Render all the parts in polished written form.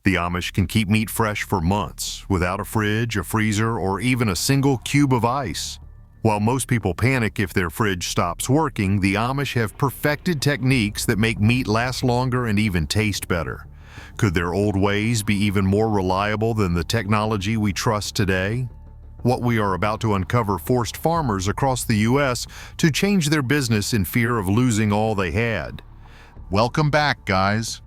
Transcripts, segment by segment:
The Amish can keep meat fresh for months without a fridge, a freezer, or even a single cube of ice. While most people panic if their fridge stops working, the Amish have perfected techniques that make meat last longer and even taste better. Could their old ways be even more reliable than the technology we trust today? What we are about to uncover forced farmers across the U.S. to change their business in fear of losing all they had. Welcome back, guys.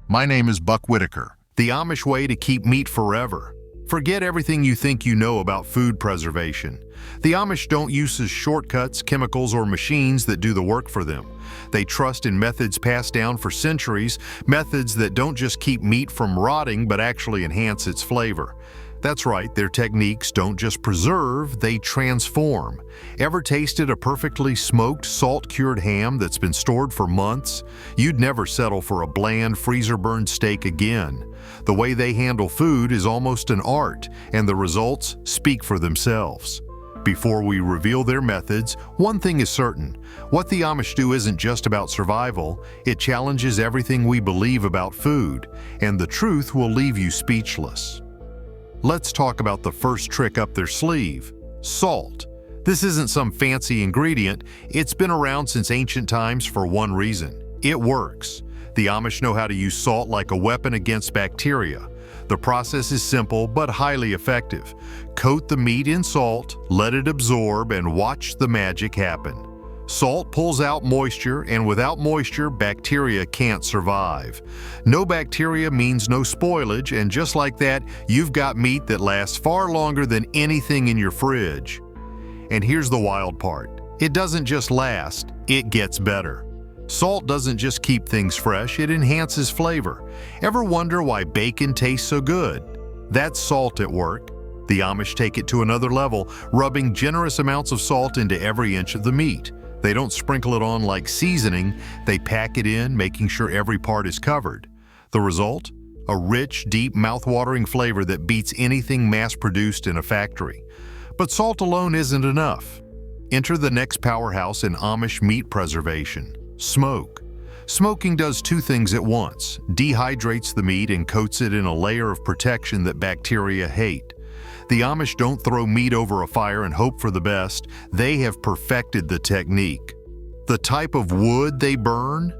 My name is Buck Whitaker. The Amish way to keep meat forever. Forget everything you think you know about food preservation. The Amish don't use shortcuts, chemicals, or machines that do the work for them. They trust in methods passed down for centuries, methods that don't just keep meat from rotting but actually enhance its flavor. That's right, their techniques don't just preserve, they transform. Ever tasted a perfectly smoked, salt-cured ham that's been stored for months? You'd never settle for a bland, freezer-burned steak again. The way they handle food is almost an art, and the results speak for themselves. Before we reveal their methods, one thing is certain. What the Amish do isn't just about survival, it challenges everything we believe about food, and the truth will leave you speechless. Let's talk about the first trick up their sleeve: salt. This isn't some fancy ingredient, it's been around since ancient times for one reason: it works. The Amish know how to use salt like a weapon against bacteria. The process is simple but highly effective. Coat the meat in salt, let it absorb, and watch the magic happen. Salt pulls out moisture, and without moisture, bacteria can't survive. No bacteria means no spoilage, and just like that, you've got meat that lasts far longer than anything in your fridge. And here's the wild part: it doesn't just last, it gets better. Salt doesn't just keep things fresh, it enhances flavor. Ever wonder why bacon tastes so good? That's salt at work. The Amish take it to another level, rubbing generous amounts of salt into every inch of the meat. They don't sprinkle it on like seasoning, they pack it in, making sure every part is covered. The result? A rich, deep, mouth-watering flavor that beats anything mass-produced in a factory. But salt alone isn't enough. Enter the next powerhouse in Amish meat preservation: smoke. Smoking does two things at once: dehydrates the meat and coats it in a layer of protection that bacteria hate. The Amish don't throw meat over a fire and hope for the best. They have perfected the technique. The type of wood they burn?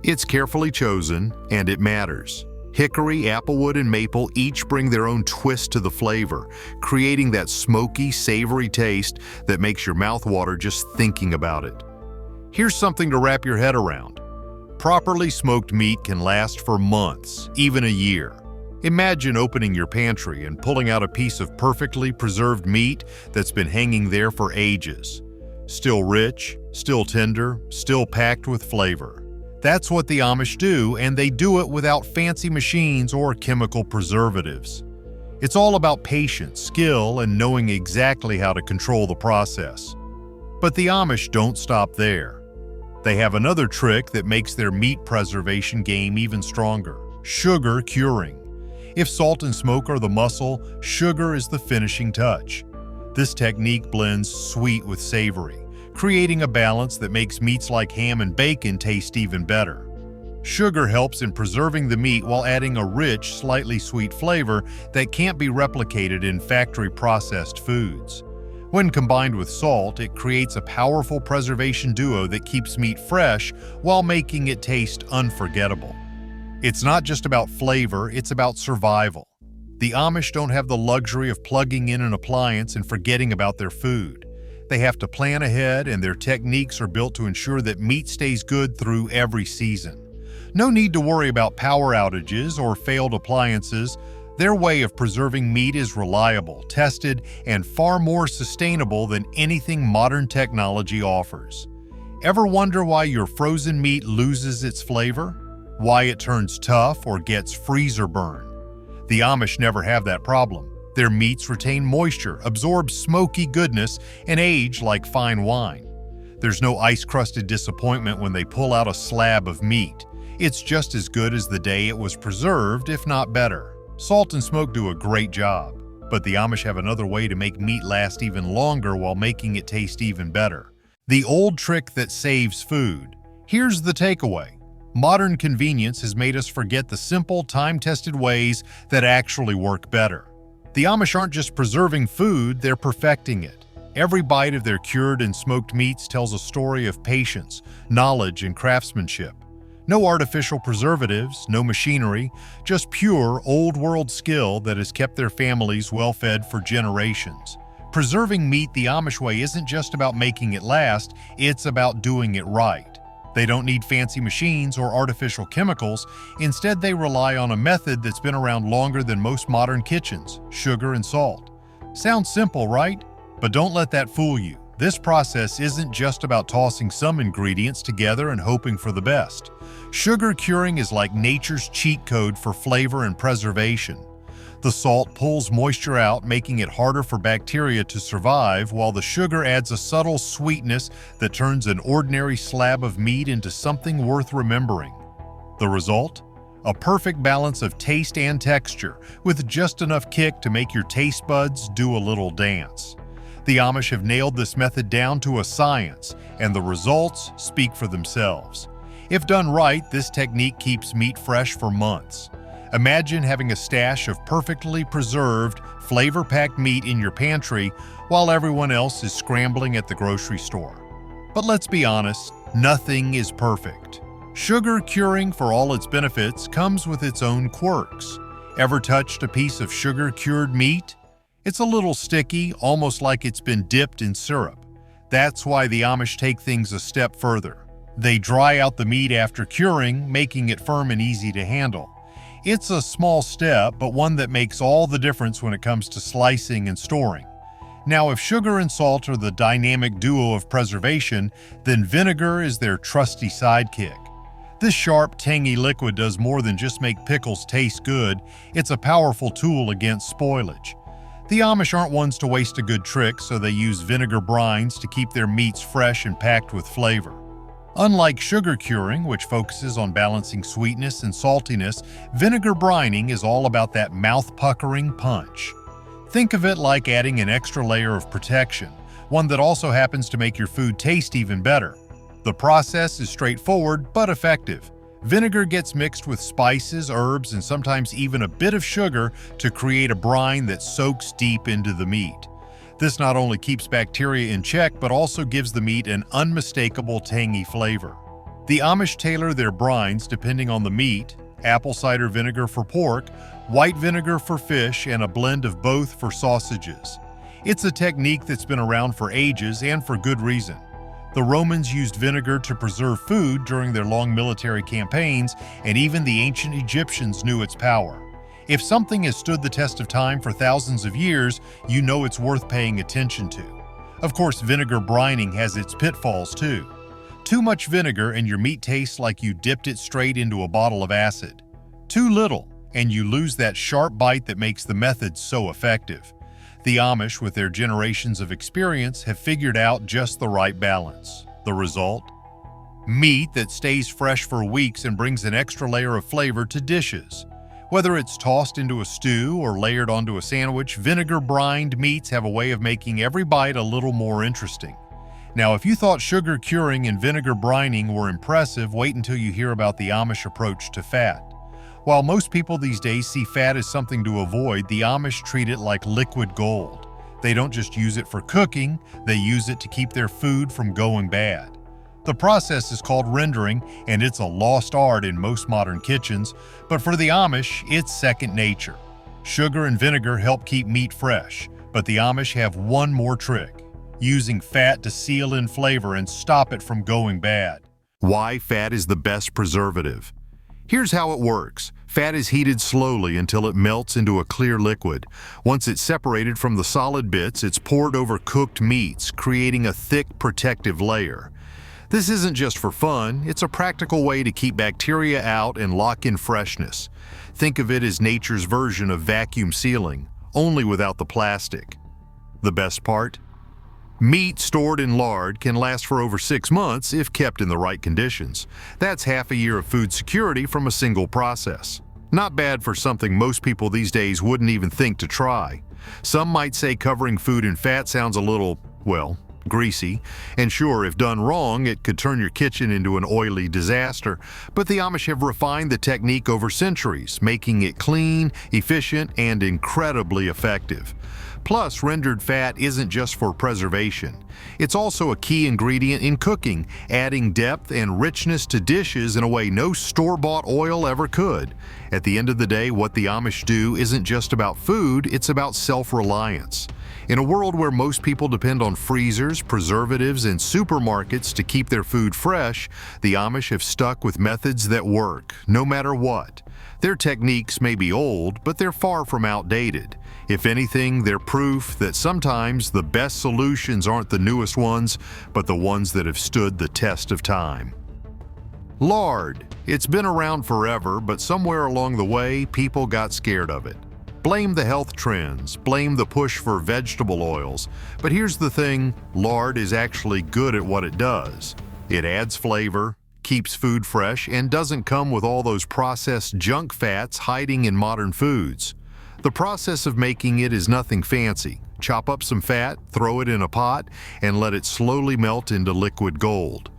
It's carefully chosen, and it matters. Hickory, applewood, and maple each bring their own twist to the flavor, creating that smoky, savory taste that makes your mouth water just thinking about it. Here's something to wrap your head around. Properly smoked meat can last for months, even a year. Imagine opening your pantry and pulling out a piece of perfectly preserved meat that's been hanging there for ages. Still rich, still tender, still packed with flavor. That's what the Amish do, and they do it without fancy machines or chemical preservatives. It's all about patience, skill, and knowing exactly how to control the process. But the Amish don't stop there. They have another trick that makes their meat preservation game even stronger: sugar curing. If salt and smoke are the muscle, sugar is the finishing touch. This technique blends sweet with savory, creating a balance that makes meats like ham and bacon taste even better. Sugar helps in preserving the meat while adding a rich, slightly sweet flavor that can't be replicated in factory-processed foods. When combined with salt, it creates a powerful preservation duo that keeps meat fresh while making it taste unforgettable. It's not just about flavor, it's about survival. The Amish don't have the luxury of plugging in an appliance and forgetting about their food. They have to plan ahead, and their techniques are built to ensure that meat stays good through every season. No need to worry about power outages or failed appliances. Their way of preserving meat is reliable, tested, and far more sustainable than anything modern technology offers. Ever wonder why your frozen meat loses its flavor? Why it turns tough or gets freezer burn? The Amish never have that problem. Their meats retain moisture, absorb smoky goodness, and age like fine wine. There's no ice-crusted disappointment when they pull out a slab of meat. It's just as good as the day it was preserved, if not better. Salt and smoke do a great job, but the Amish have another way to make meat last even longer while making it taste even better. The old trick that saves food. Here's the takeaway: Modern convenience has made us forget the simple, time-tested ways that actually work better. The Amish aren't just preserving food, they're perfecting it. Every bite of their cured and smoked meats tells a story of patience, knowledge, and craftsmanship. No artificial preservatives, no machinery, just pure, old-world skill that has kept their families well-fed for generations. Preserving meat the Amish way isn't just about making it last, it's about doing it right. They don't need fancy machines or artificial chemicals. Instead, they rely on a method that's been around longer than most modern kitchens: sugar and salt. Sounds simple, right? But don't let that fool you. This process isn't just about tossing some ingredients together and hoping for the best. Sugar curing is like nature's cheat code for flavor and preservation. The salt pulls moisture out, making it harder for bacteria to survive, while the sugar adds a subtle sweetness that turns an ordinary slab of meat into something worth remembering. The result? A perfect balance of taste and texture, with just enough kick to make your taste buds do a little dance. The Amish have nailed this method down to a science, and the results speak for themselves. If done right, this technique keeps meat fresh for months. Imagine having a stash of perfectly preserved, flavor-packed meat in your pantry while everyone else is scrambling at the grocery store. But let's be honest, nothing is perfect. Sugar curing, for all its benefits, comes with its own quirks. Ever touched a piece of sugar-cured meat? It's a little sticky, almost like it's been dipped in syrup. That's why the Amish take things a step further. They dry out the meat after curing, making it firm and easy to handle. It's a small step, but one that makes all the difference when it comes to slicing and storing. Now, if sugar and salt are the dynamic duo of preservation, then vinegar is their trusty sidekick. This sharp, tangy liquid does more than just make pickles taste good. It's a powerful tool against spoilage. The Amish aren't ones to waste a good trick, so they use vinegar brines to keep their meats fresh and packed with flavor. Unlike sugar curing, which focuses on balancing sweetness and saltiness, vinegar brining is all about that mouth-puckering punch. Think of it like adding an extra layer of protection, one that also happens to make your food taste even better. The process is straightforward but effective. Vinegar gets mixed with spices, herbs, and sometimes even a bit of sugar to create a brine that soaks deep into the meat. This not only keeps bacteria in check, but also gives the meat an unmistakable tangy flavor. The Amish tailor their brines depending on the meat: apple cider vinegar for pork, white vinegar for fish, and a blend of both for sausages. It's a technique that's been around for ages, and for good reason. The Romans used vinegar to preserve food during their long military campaigns, and even the ancient Egyptians knew its power. If something has stood the test of time for thousands of years, you know it's worth paying attention to. Of course, vinegar brining has its pitfalls too. Too much vinegar and your meat tastes like you dipped it straight into a bottle of acid. Too little, and you lose that sharp bite that makes the method so effective. The Amish, with their generations of experience, have figured out just the right balance. The result? Meat that stays fresh for weeks and brings an extra layer of flavor to dishes. Whether it's tossed into a stew or layered onto a sandwich, vinegar-brined meats have a way of making every bite a little more interesting. Now, if you thought sugar curing and vinegar brining were impressive, wait until you hear about the Amish approach to fat. While most people these days see fat as something to avoid, the Amish treat it like liquid gold. They don't just use it for cooking, they use it to keep their food from going bad. The process is called rendering, and it's a lost art in most modern kitchens, but for the Amish, it's second nature. Sugar and vinegar help keep meat fresh, but the Amish have one more trick: using fat to seal in flavor and stop it from going bad. Why fat is the best preservative? Here's how it works. Fat is heated slowly until it melts into a clear liquid. Once it's separated from the solid bits, it's poured over cooked meats, creating a thick, protective layer. This isn't just for fun, it's a practical way to keep bacteria out and lock in freshness. Think of it as nature's version of vacuum sealing, only without the plastic. The best part? Meat stored in lard can last for over 6 months if kept in the right conditions. That's half a year of food security from a single process. Not bad for something most people these days wouldn't even think to try. Some might say covering food in fat sounds a little, well, greasy, and sure, if done wrong, it could turn your kitchen into an oily disaster, but the Amish have refined the technique over centuries, making it clean, efficient, and incredibly effective. Plus, rendered fat isn't just for preservation. It's also a key ingredient in cooking, adding depth and richness to dishes in a way no store-bought oil ever could. At the end of the day, what the Amish do isn't just about food, it's about self-reliance. In a world where most people depend on freezers, preservatives, and supermarkets to keep their food fresh, the Amish have stuck with methods that work, no matter what. Their techniques may be old, but they're far from outdated. If anything, they're proof that sometimes the best solutions aren't the newest ones, but the ones that have stood the test of time. Lard. It's been around forever, but somewhere along the way, people got scared of it. Blame the health trends, blame the push for vegetable oils. But here's the thing, lard is actually good at what it does. It adds flavor, keeps food fresh, and doesn't come with all those processed junk fats hiding in modern foods. The process of making it is nothing fancy. Chop up some fat, throw it in a pot, and let it slowly melt into liquid gold.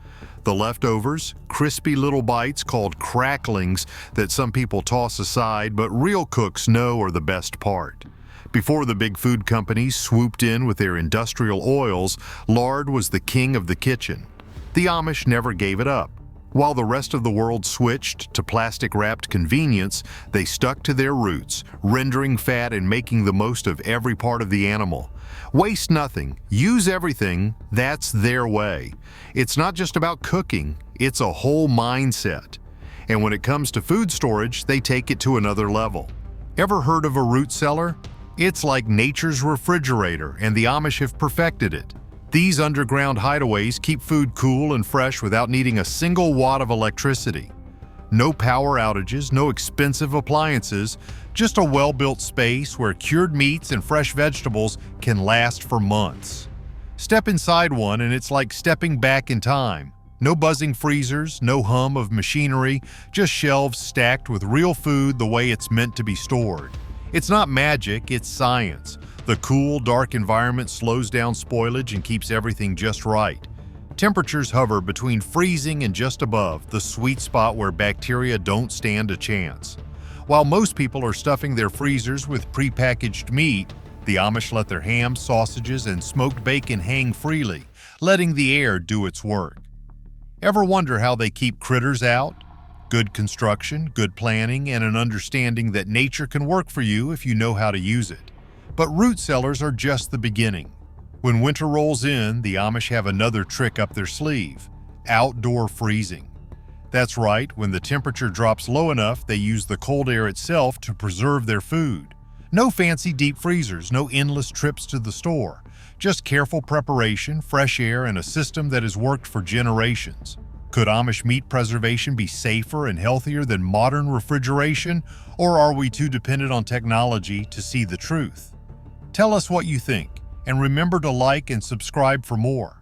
The leftovers, crispy little bites called cracklings that some people toss aside, but real cooks know are the best part. Before the big food companies swooped in with their industrial oils, lard was the king of the kitchen. The Amish never gave it up. While the rest of the world switched to plastic-wrapped convenience, they stuck to their roots, rendering fat and making the most of every part of the animal. Waste nothing, use everything, that's their way. It's not just about cooking, it's a whole mindset. And when it comes to food storage, they take it to another level. Ever heard of a root cellar? It's like nature's refrigerator, and the Amish have perfected it. These underground hideaways keep food cool and fresh without needing a single watt of electricity. No power outages, no expensive appliances, just a well-built space where cured meats and fresh vegetables can last for months. Step inside one and it's like stepping back in time. No buzzing freezers, no hum of machinery, just shelves stacked with real food the way it's meant to be stored. It's not magic, it's science. The cool, dark environment slows down spoilage and keeps everything just right. Temperatures hover between freezing and just above, the sweet spot where bacteria don't stand a chance. While most people are stuffing their freezers with prepackaged meat, the Amish let their ham, sausages, and smoked bacon hang freely, letting the air do its work. Ever wonder how they keep critters out? Good construction, good planning, and an understanding that nature can work for you if you know how to use it. But root cellars are just the beginning. When winter rolls in, the Amish have another trick up their sleeve: outdoor freezing. That's right, when the temperature drops low enough, they use the cold air itself to preserve their food. No fancy deep freezers, no endless trips to the store. Just careful preparation, fresh air, and a system that has worked for generations. Could Amish meat preservation be safer and healthier than modern refrigeration, or are we too dependent on technology to see the truth? Tell us what you think, and remember to like and subscribe for more.